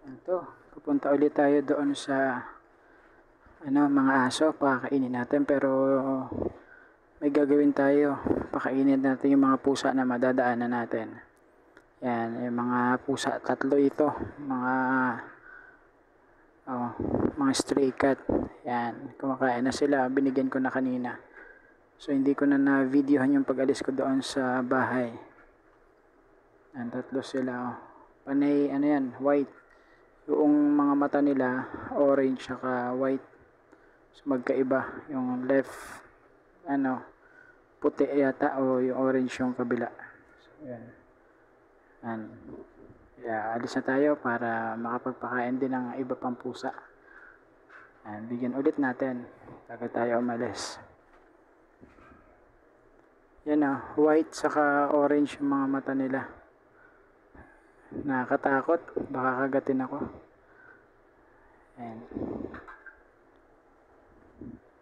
Ito, pupunta ulit tayo doon sa mga aso, pakakainin natin, pero may gagawin tayo. Pakainin natin yung mga pusa na madadaanan natin. Yan, yung mga pusa, tatlo ito, oh, mga stray cat. Yan, kumakain na sila, binigyan ko na kanina. So hindi ko na na-videohan yung pag-alis ko doon sa bahay. Yan, tatlo sila, oh. Panay, yan, white. Yung mga mata nila, orange saka white. So magkaiba. Yung left, puti yata o yung orange yung kabila. So yan. Yan. Kaya alis na tayo para makapagpakain din ng iba pang pusa. Yan, bigyan ulit natin bago tayo umalis. Yan white saka orange yung mga mata nila. Nakakatakot, baka kagatin ako. Yan.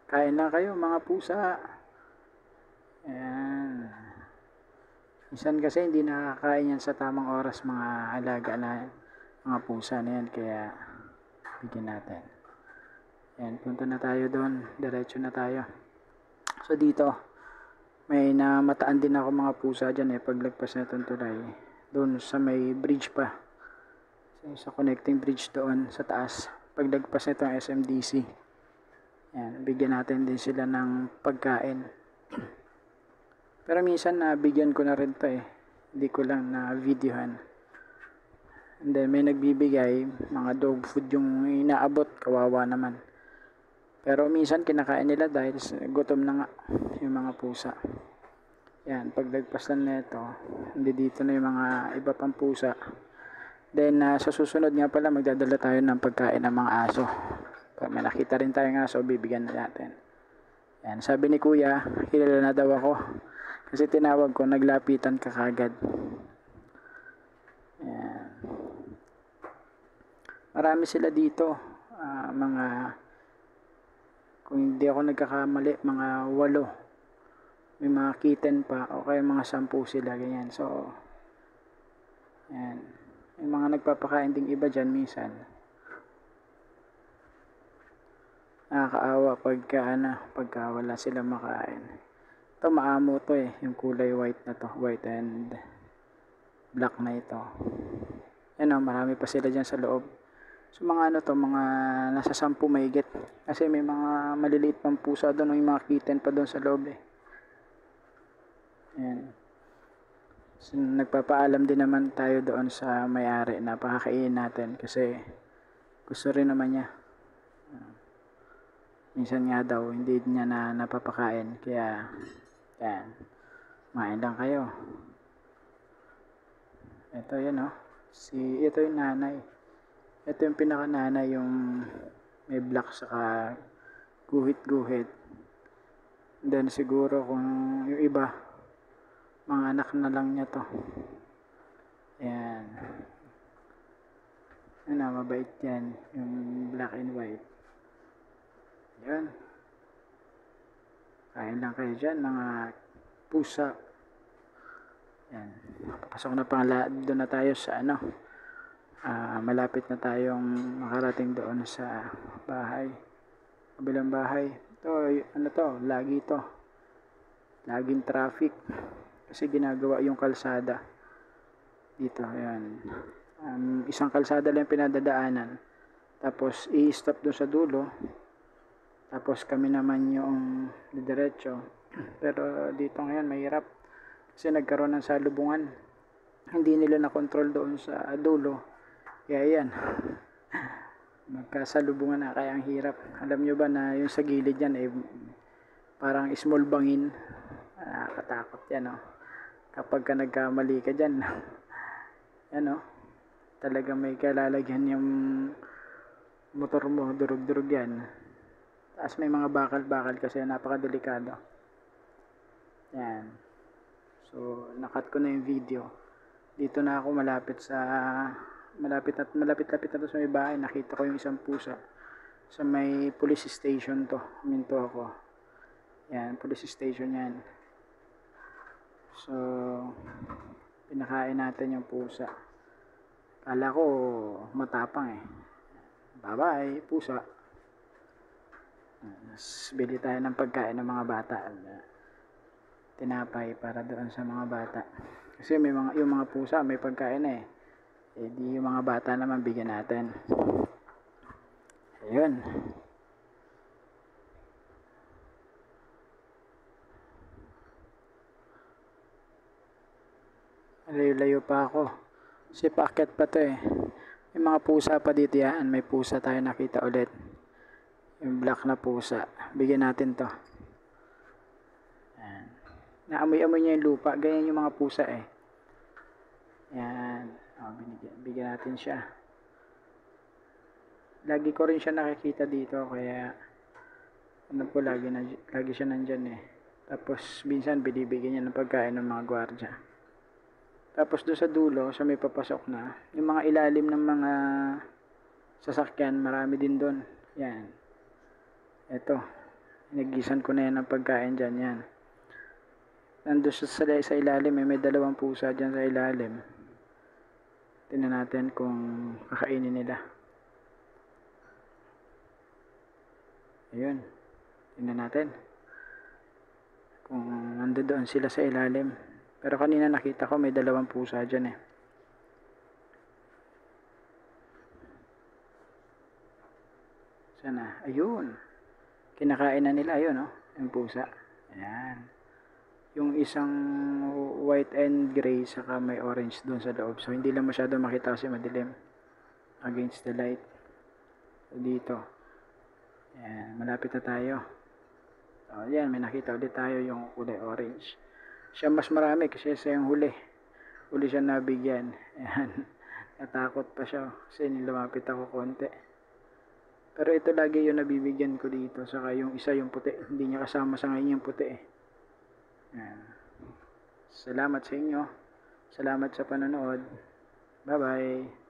Kain lang kayo mga pusa. Yan. Minsan kasi hindi nakakain yan sa tamang oras mga alaga na mga pusa na yan, kaya bigyan natin. Yan, punta na tayo doon, diretso na tayo. So dito, may namataan din ako mga pusa dyan paglagpas na itong tulay. Doon sa may bridge pa. Sa connecting bridge doon sa taas. Paglagpas na itong SMDC. Yan, bigyan natin din sila ng pagkain. Pero minsan bigyan ko na rin to Hindi ko lang na videohan. And then may nagbibigay, mga dog food yung inaabot, kawawa naman. Pero minsan kinakain nila dahil gutom na nga yung mga pusa. Yan, paglagpasan na ito, hindi dito na yung mga iba pang pusa. Then sa susunod nga pala, magdadala tayo ng pagkain ng mga aso. Pag may nakita rin tayong aso, bibigyan na natin. Yan, sabi ni kuya, kilala na daw ako. Kasi tinawag ko, naglapitan ka kagad. Yan. Marami sila dito. Kung hindi ako nagkakamali, mga 8. May mga kitten pa, o kaya mga 10 sila, ganyan. So, yan. May mga nagpapakain ding iba dyan minsan. Nakakaawa pagka wala sila makain. Ito maamo to yung kulay white na to, white and black na ito. Yan marami pa sila dyan sa loob. So mga mga nasa 10 mahigit. Kasi may mga maliliit pang pusa doon, may mga kitten pa doon sa loob Yan. So, nagpapaalam din naman tayo doon sa may-ari na pakakainin natin kasi gusto rin naman niya. Minsan nga daw hindi niya na napapakain, kaya yan, main lang kayo. Ito yan ito yung nanay. Ito yung pinaka-nanay, yung may black saka guhit-guhit. Then siguro kung yung iba, mga anak na lang niya to. Yan. Mabait yan, yung black and white. Yan. Kain lang kayo dyan, mga pusa. Yan. Pasok na pala, doon na tayo sa malapit na tayong makarating doon sa bahay. Kabilang bahay. Ito, lagi to. Laging traffic. Kasi ginagawa yung kalsada. Dito, yan. Isang kalsada lang pinadadaanan. Tapos, i-stop doon sa dulo. Tapos kami naman yung diretso. Pero dito ngayon mahirap. Kasi nagkaroon ng salubungan. Hindi nila na-control doon sa dulo. Kaya yan. Magkasalubungan na, kaya ang hirap. Alam nyo ba na yung sa gilid yan parang small bangin. Nakakatakot yan Kapag ka nagkamali ka dyan. Yan talaga may kalalagyan yung motor mo. Durug-durug yan. Tapos may mga bakal-bakal kasi napakadelikado. Yan. So, nakat ko na yung video. Dito na ako malapit na to sa may bahay. Nakita ko yung isang pusa. Sa may police station to. Minto ako. Yan, police station yan. So, pinakain natin yung pusa. Kala ko matapang eh. Bye-bye, pusa. Bili tayo ng pagkain ng mga bata. Tinapay para doon sa mga bata. Kasi yung mga pusa may pagkain eh. Eh di yung mga bata naman bigyan natin. Ayun. Layo-layo pa ako. Kasi paakyat pa to eh. May mga pusa pa dito yan. May pusa tayo nakita ulit. Yung black na pusa. Bigyan natin to. Yan. Naamoy-amoy niya yung lupa. Ganyan yung mga pusa eh. Yan. O, bigyan natin siya. Lagi ko rin siya nakikita dito. Kaya ano po, lagi siya nandyan eh. Tapos minsan binibigyan niya ng pagkain ng mga gwardya. Tapos doon sa dulo, sa may papasok na, yung mga ilalim ng mga sasakyan, marami din doon. Yan. Ito. Nagisan ko na yan ng pagkain dyan. Yan. Nandun sa ilalim, may dalawang pusa dyan sa ilalim. Tingnan natin kung kakainin nila. Ayun. Tingnan natin. Kung nandun doon sila sa ilalim. Pero kanina nakita ko may dalawang pusa dyan eh. Sana. Ayun. Kinakain na nila. Ayun, oh. Yung pusa. Ayan. Yung isang white and gray saka may orange doon sa loob. So, hindi lang masyado makita kasi madilim. Against the light. So, dito. Ayan. Malapit na tayo. So, ayan. May nakita ulit tayo yung kulay orange. Siya mas marami kasi siya yung huli. Huli siya nabigyan. Ayan. Natakot pa siya kasi lumapit ako konti. Pero ito lagi yung nabibigyan ko dito. Saka yung isa yung puti. Hindi niya kasama sa ngayon yung puti eh. Ayan. Salamat sa inyo. Salamat sa panonood. Bye bye.